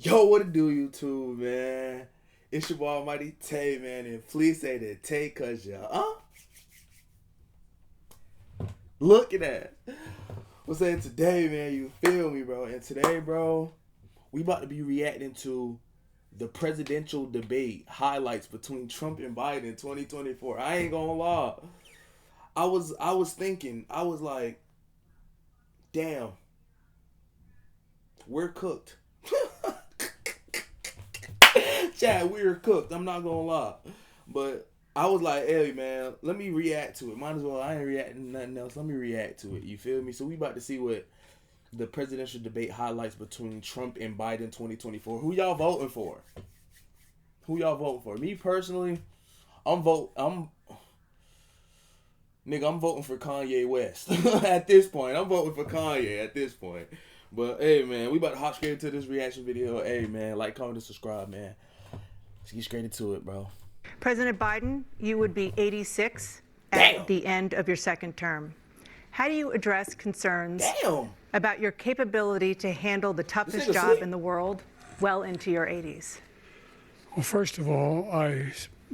Yo, what it do, YouTube, man? It's your boy Almighty Tay, man, and please say that Tay, cause you, look at that. What's saying today, man? You feel me, bro? And today, bro, we about to be reacting to the presidential debate highlights between Trump and Biden in 2024. I ain't gonna lie. I was thinking, I was like, damn, we're cooked. Chad, we were cooked. I'm not gonna lie, but I was like, hey man, let me react to it. Might as well. I ain't reacting to nothing else. Let me react to it. You feel me? So we about to see what the presidential debate highlights between Trump and Biden 2024. Who y'all voting for? Who y'all voting for? Me personally, I'm voting for Kanye West. At this point, I'm voting for Kanye at this point. But hey man, we about to hop straight into this reaction video. Hey man, like, comment, and subscribe, man. Let's get straight into it, bro. President Biden, you would be 86 Damn. at the end of your second term. How do you address concerns Damn. about your capability to handle the toughest nigga job sick. in the world well into your 80s? Well, first of all, I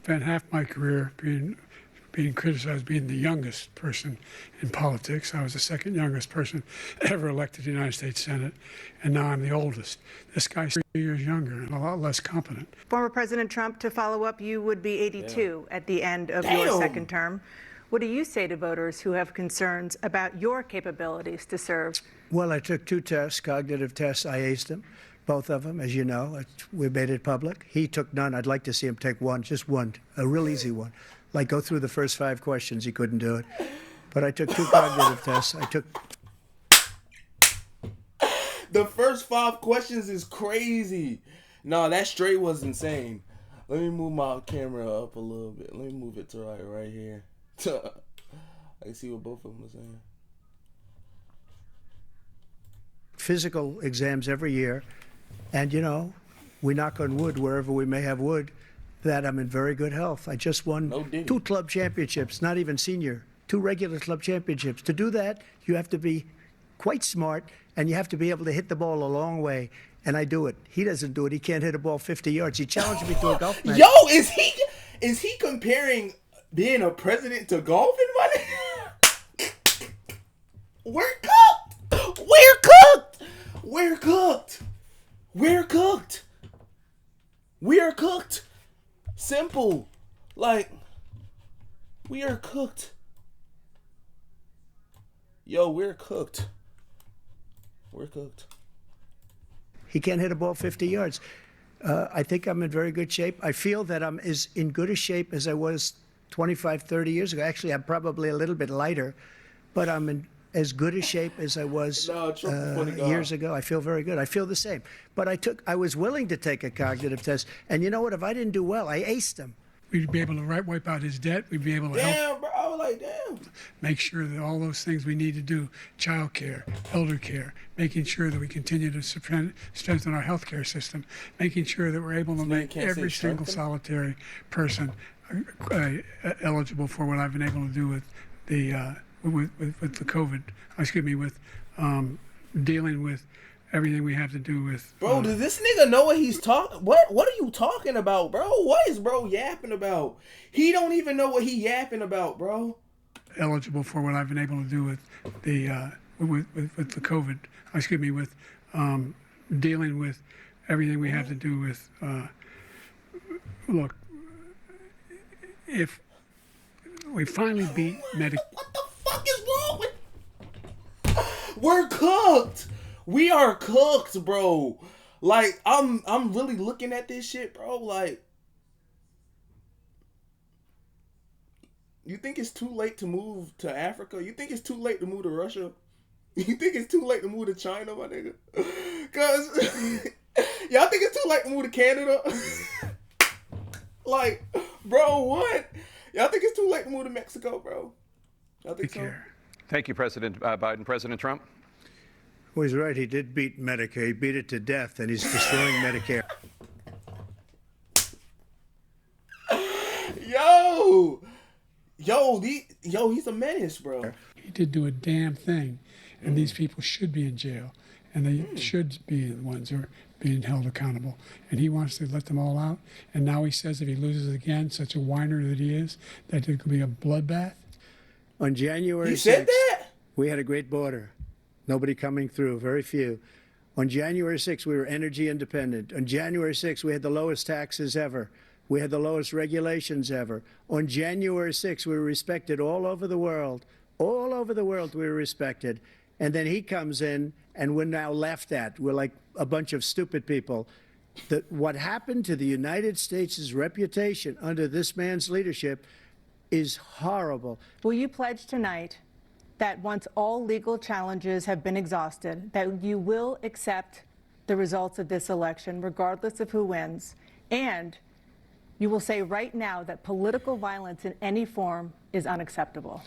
spent half my career being criticized being the youngest person in politics. I was the second youngest person ever elected to the United States Senate, and now I'm the oldest. This guy's 3 years younger and a lot less competent. Former President Trump, to follow up, you would be 82 at the end of your Damn. second term. What do you say to voters who have concerns about your capabilities to serve? Well, I took 2 tests, cognitive tests. I aced them, both of them, as you know. We made it public. He took none. I'd like to see him take one, just one, a real easy one. Like go through the first 5 questions. He couldn't do it. But I took 2 cognitive tests. The first 5 questions is crazy. No, that straight was insane. Let me move my camera up a little bit. Let me move it to right here. I can see what both of them are saying. Physical exams every year. And, you know, we knock on wood wherever we may have wood, that I'm in very good health. I just won 2 club championships, not even senior, 2 regular club championships. To do that, you have to be quite smart, and you have to be able to hit the ball a long way. And I do it. He doesn't do it. He can't hit a ball 50 yards. He challenged me to a golf match. Yo, is he comparing being a president to golfing, buddy? We're cooked. We're cooked. We're cooked. We're cooked. We are cooked. Simple. Like, we are cooked. Yo, we're cooked. We're cooked. He can't hit a ball 50 yards. I think I'm in very good shape. I feel that I'm as in good a shape as I was 25, 30 years ago. Actually, I'm probably a little bit lighter, but I'm in as good a shape as I was years ago. I feel very good. I feel the same. But I was willing to take a cognitive test. And you know what? If I didn't do well, I aced them. We'd be able to wipe out his debt. We'd be able to help Damn, bro. I was like, damn. make sure that all those things we need to do, child care, elder care, making sure that we continue to strengthen our healthcare system, making sure that we're able to make every single solitary person eligible for what I've been able to do with the with the COVID, with dealing with everything we have to do with. Bro, does this nigga know what he's talking? What are you talking about, bro? What is bro yapping about? He don't even know what he yapping about, bro. Eligible for what I've been able to do with the with the COVID, with dealing with everything we have to do with. Look, if we finally beat Medicaid. What the fuck is wrong with? We're cooked. We are cooked, bro. Like, I'm really looking at this shit, bro. Like, you think it's too late to move to Africa? You think it's too late to move to Russia? You think it's too late to move to China, my nigga? Cause y'all think it's too late to move to Canada? Like, bro, what? Y'all think it's too late to move to Mexico, bro? Y'all think so? Thank you, President Biden. President Trump? Well, he's right. He did beat Medicare. He beat it to death, and he's destroying Medicare. Yo, he's a menace, bro. He did do a damn thing, and these people should be in jail. and they should be the ones who are being held accountable. And he wants to let them all out. And now he says if he loses again, such a whiner that he is, that it could be a bloodbath. On January 6th, he said that? We had a great border. Nobody coming through, very few. On January 6th, we were energy independent. On January 6th, we had the lowest taxes ever. We had the lowest regulations ever. On January 6th, we were respected all over the world. All over the world, we were respected. And then he comes in, and we're now laughed at. We're like a bunch of stupid people. What happened to the United States' reputation under this man's leadership is horrible. Will you pledge tonight that once all legal challenges have been exhausted, that you will accept the results of this election, regardless of who wins, and you will say right now that political violence in any form is unacceptable?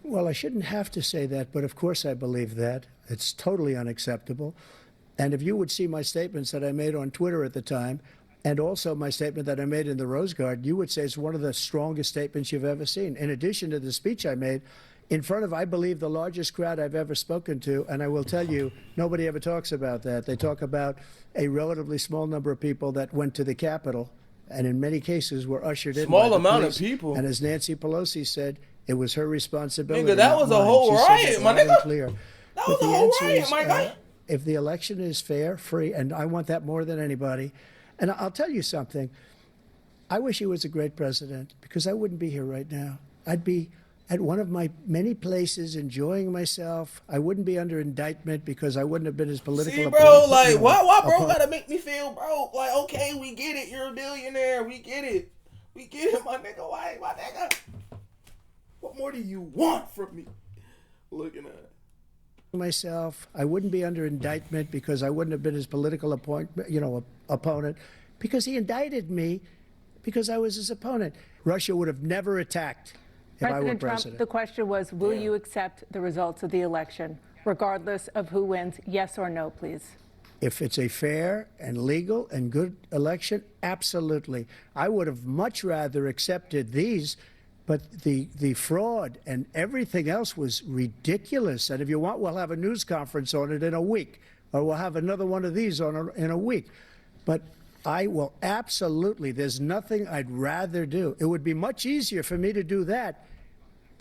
Well, I shouldn't have to say that, but of course I believe that. It's totally unacceptable. And if you would see my statements that I made on Twitter at the time, and also my statement that I made in the Rose Garden, you would say it's one of the strongest statements you've ever seen. In addition to the speech I made in front of, I believe, the largest crowd I've ever spoken to, and I will tell you, nobody ever talks about that. They talk about a relatively small number of people that went to the Capitol, and in many cases were ushered in by the Small amount of police. people. And as Nancy Pelosi said, it was her responsibility. Nigga, that was a whole riot, my nigga. Clear. That was a whole riot, my guy. If the election is fair, free, and I want that more than anybody, and I'll tell you something, I wish he was a great president, because I wouldn't be here right now. I'd be at one of my many places enjoying myself. I wouldn't be under indictment because I wouldn't have been as political. See, bro, like, why bro gotta make me feel broke? Like, okay, we get it, you're a billionaire, we get it. We get it, my nigga, why, my nigga? What more do you want from me? Looking at it. Myself, I wouldn't be under indictment because I wouldn't have been his political opponent, because he indicted me because I was his opponent. Russia would have never attacked if I were President president. Trump, the question was, will you accept the results of the election, regardless of who wins? Yes or no, please. If it's a fair and legal and good election, absolutely. I would have much rather accepted these. But the fraud and everything else was ridiculous. And if you want, we'll have a news conference on it in a week, or we'll have another one of these in a week. But I will absolutely, there's nothing I'd rather do. It would be much easier for me to do that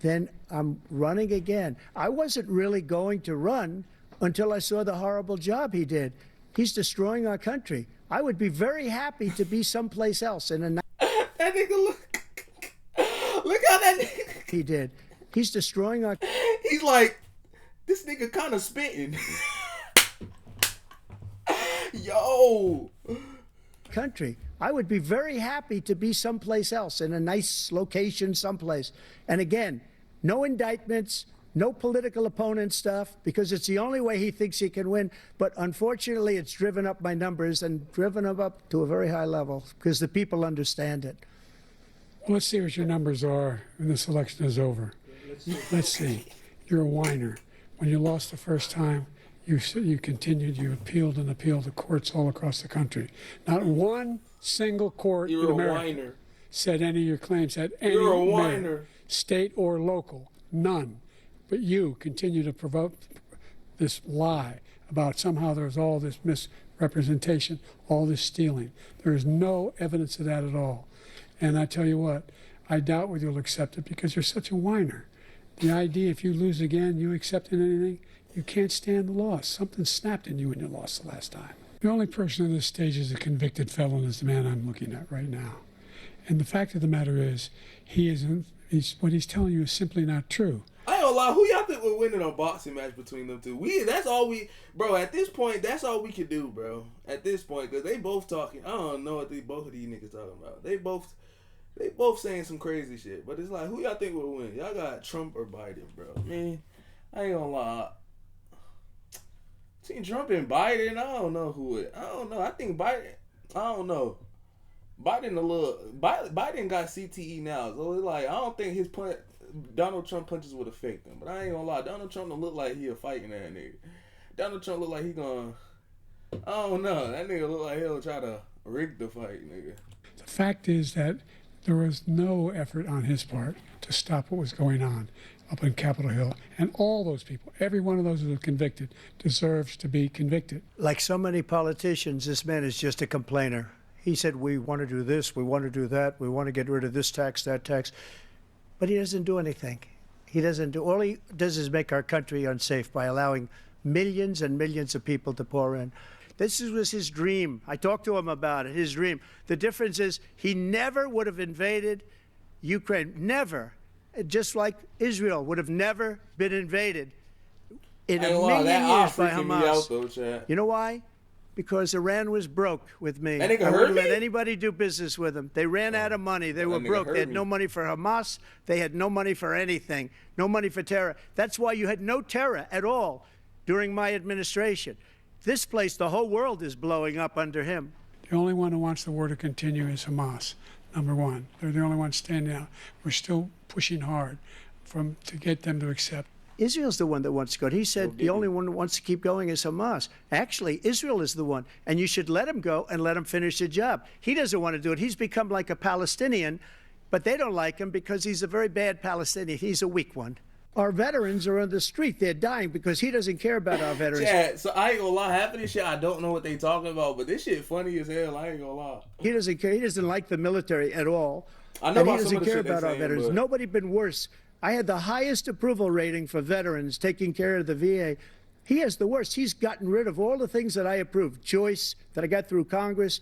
than I'm running again. I wasn't really going to run until I saw the horrible job he did. He's destroying our country. I would be very happy to be someplace else in a That nigga look how that nigga. He did. He's destroying our. He's like, this nigga kind of spitting. Yo. Country. I would be very happy to be someplace else in a nice location someplace. And again, no indictments, no political opponent stuff, because it's the only way he thinks he can win. But unfortunately, it's driven up my numbers and driven them up to a very high level because the people understand it. Well, let's see what your numbers are when this election is over. Let's see. You're a whiner. When you lost the first time, you continued, you appealed and appealed to courts all across the country. Not one single court in America said any of your claims had any merit, state or local, none. But you continue to provoke this lie about somehow there's all this misrepresentation, all this stealing. There is no evidence of that at all. And I tell you what, I doubt whether you'll accept it because you're such a whiner. The idea if you lose again, you accepting anything, you can't stand the loss. Something snapped in you when you lost the last time. The only person on this stage is a convicted felon is the man I'm looking at right now. And the fact of the matter is, what he's telling you is simply not true. I ain't gonna lie, who y'all think would win in a boxing match between them two? That's all bro, at this point, that's all we can do, bro. At this point, because they both talking. I don't know what both of these niggas talking about. They both saying some crazy shit. But it's like, who y'all think would win? Y'all got Trump or Biden, bro? Man, I ain't gonna lie. Between Trump and Biden, I don't know who it. I don't know. I think Biden. I don't know. Biden got CTE now, so it's like I don't think his Donald Trump punches would affect him. But I ain't gonna lie, Donald Trump don't look like he a fighting that nigga. Donald Trump look like he gonna. I don't know. That nigga look like he'll try to rig the fight, nigga. The fact is that there was no effort on his part to stop what was going on. up on Capitol Hill. And all those people, every one of those who are convicted, deserves to be convicted. Like so many politicians, this man is just a complainer. He said, we want to do this, we want to do that, we want to get rid of this tax, that tax. But he doesn't do anything. He doesn't do, all he does is make our country unsafe by allowing millions and millions of people to pour in. This was his dream. I talked to him about it, his dream. The difference is he never would have invaded Ukraine, never. Just like Israel would have never been invaded in a million years by Hamas. You know why? Because Iran was broke with me. I wouldn't let anybody do business with them. They ran out of money. They were broke. They had no money for Hamas. They had no money for anything. No money for terror. That's why you had no terror at all during my administration. This place, the whole world is blowing up under him. The only one who wants the war to continue is Hamas, number one. They're the only ones standing out. We're still pushing hard to get them to accept. Israel's the one that wants to go. He said the only one who wants to keep going is Hamas. Actually, Israel is the one, and you should let him go and let him finish the job. He doesn't want to do it. He's become like a Palestinian, but they don't like him because he's a very bad Palestinian. He's a weak one. Our veterans are on the street. They're dying because he doesn't care about our veterans. Yeah, so I ain't gonna lie. Half of this shit I don't know what they talking about, but this shit funny as hell. I ain't gonna lie. He doesn't care. He doesn't like the military at all. I know and about he some doesn't of the care shit about our saying, veterans. but... Nobody been worse. I had the highest approval rating for veterans taking care of the VA. He has the worst. He's gotten rid of all the things that I approved. Choice that I got through Congress,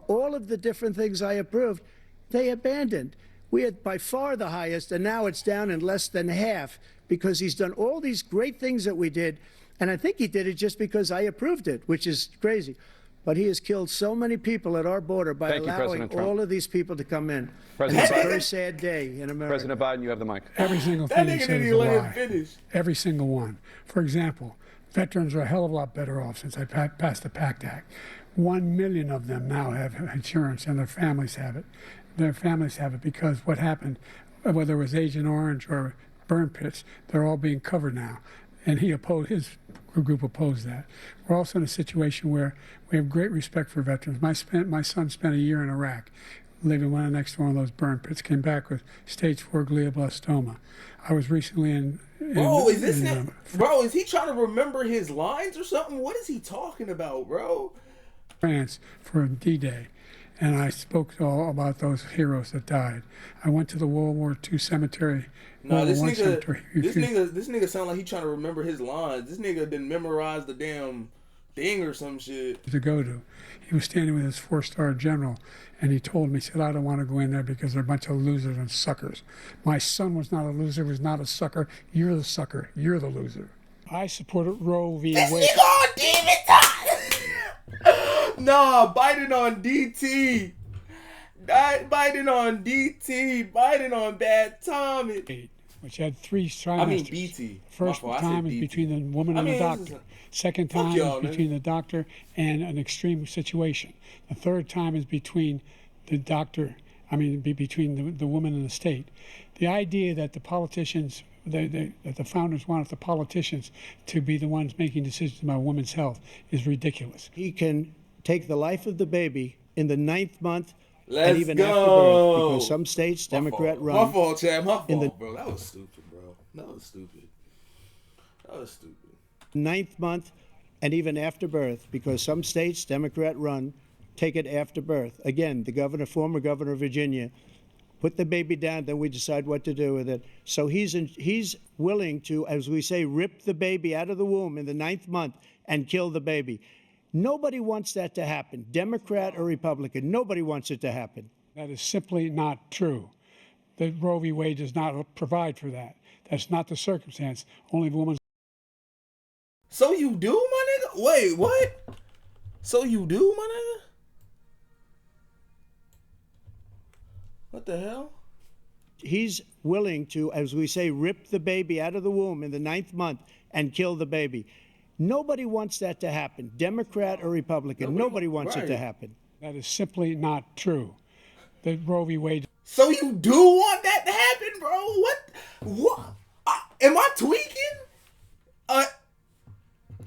all of the different things I approved, they abandoned. We had by far the highest, and now it's down in less than half because he's done all these great things that we did. And I think he did it just because I approved it, which is crazy. But he has killed so many people at our border by allowing all of these people to come in. It's a very sad day in America. President Biden, you have the mic. Every single thing he said is a lie. Every single one. For example, veterans are a hell of a lot better off since I passed the PACT Act. 1 million of them now have insurance, and their families have it. Their families have it because what happened, whether it was Agent Orange or burn pits, they're all being covered now. And his group opposed that. We're also in a situation where we have great respect for veterans. My son spent a year in Iraq, living right next to one of those burn pits, came back with stage 4 glioblastoma. I was recently Bro, is he trying to remember his lines or something? What is he talking about, bro? France for D-Day. And I spoke all about those heroes that died. I went to the World War II cemetery. No, this nigga sound like he trying to remember his lines. This nigga didn't memorize the damn thing or some shit. To go to. He was standing with his 4-star general, and he told me, he said, I don't want to go in there because they're a bunch of losers and suckers. My son was not a loser, was not a sucker. You're the sucker. You're the loser. I supported Roe v. Wade. This nigga on demon time! Nah, Biden on DT. Biden on DT. Biden on bad timing. Which had 3 trimesters. I mean BT. First time is between the woman and the doctor. Second time is between the doctor and an extreme situation. The third time is between the doctor, between the woman and the state. The idea that the politicians, that the founders wanted the politicians to be the ones making decisions about women's health is ridiculous. He can take the life of the baby in the 9th month. Let's and even go. After birth, because some states, Democrat run. My fault, Chad. My fault, bro. That was stupid, bro. That was stupid. 9th month and even after birth, because some states, Democrat run, take it after birth. Again, the former governor of Virginia, put the baby down, then we decide what to do with it. So he's willing to, as we say, rip the baby out of the womb in the 9th month and kill the baby. Nobody wants that to happen, Democrat or Republican. Nobody wants it to happen. That is simply not true. The Roe v. Wade does not provide for that. That's not the circumstance. Only the woman's. So you do, my nigga? Wait, what? So you do, my nigga? What the hell? He's willing to, as we say, rip the baby out of the womb in the 9th month and kill the baby. Nobody wants that to happen, Democrat or Republican. Nobody wants it to happen. That is simply not true. The Roe v. Wade. So you do want that to happen, bro? What? Am I tweaking?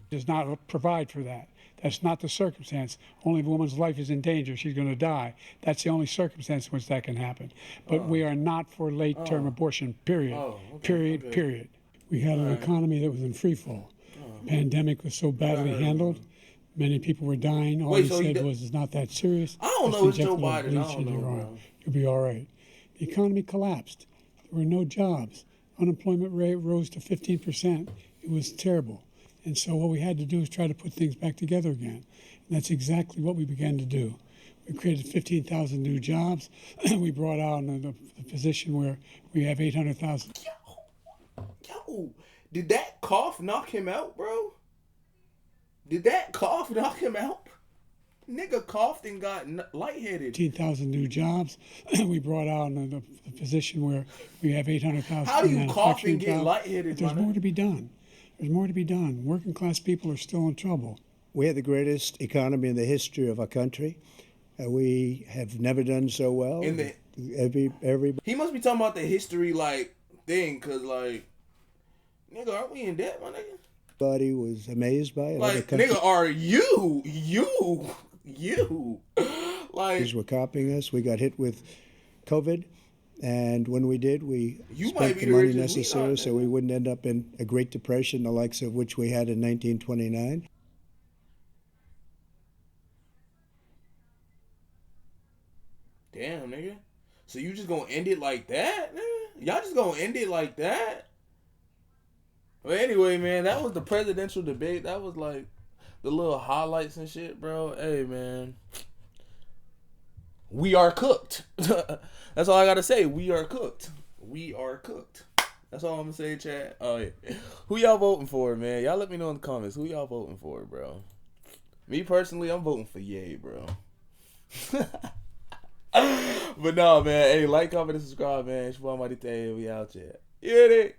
Does not provide for that. That's not the circumstance. Only if a woman's life is in danger, she's going to die. That's the only circumstance in which that can happen. But we are not for late-term abortion, period. Period. We had an economy that was in free fall. Pandemic was so badly handled. Many people were dying. All he said was, it's not that serious. I don't know. It's Joe Biden. I don't know, bro. You'll be all right. The economy collapsed. There were no jobs. Unemployment rate rose to 15%. It was terrible. And so what we had to do is try to put things back together again. And that's exactly what we began to do. We created 15,000 new jobs. We brought out the position where we have 800,000. Yo, did that cough knock him out, bro? Did that cough knock him out? Nigga coughed and got lightheaded. 15,000 new jobs. We brought out the position where we have 800,000. How do you cough and get lightheaded? But there's more to be done. There's more to be done. Working class people are still in trouble. We have the greatest economy in the history of our country. We have never done so well. Every he must be talking about the history thing, cause nigga, aren't we in debt, my nigga? Everybody was amazed by it. Nigga, are you These were copying us. We got hit with COVID, and when we did, we spent the money necessary so we wouldn't end up in a Great Depression, the likes of which we had in 1929. Damn, nigga. So you just gonna end it like that, nigga? Y'all just gonna end it like that? Well, anyway, man, that was the presidential debate. That was the little highlights and shit, bro. Hey, man. We are cooked. That's all I gotta say. We are cooked. We are cooked. That's all I'm gonna say, chat. Oh, yeah. Who y'all voting for, man? Y'all let me know in the comments. Who y'all voting for, bro? Me, personally, I'm voting for Yay, bro. But no, man. Hey, like, comment, and subscribe, man. It's your boy, Mighty Tay. We out, chat. You hear it?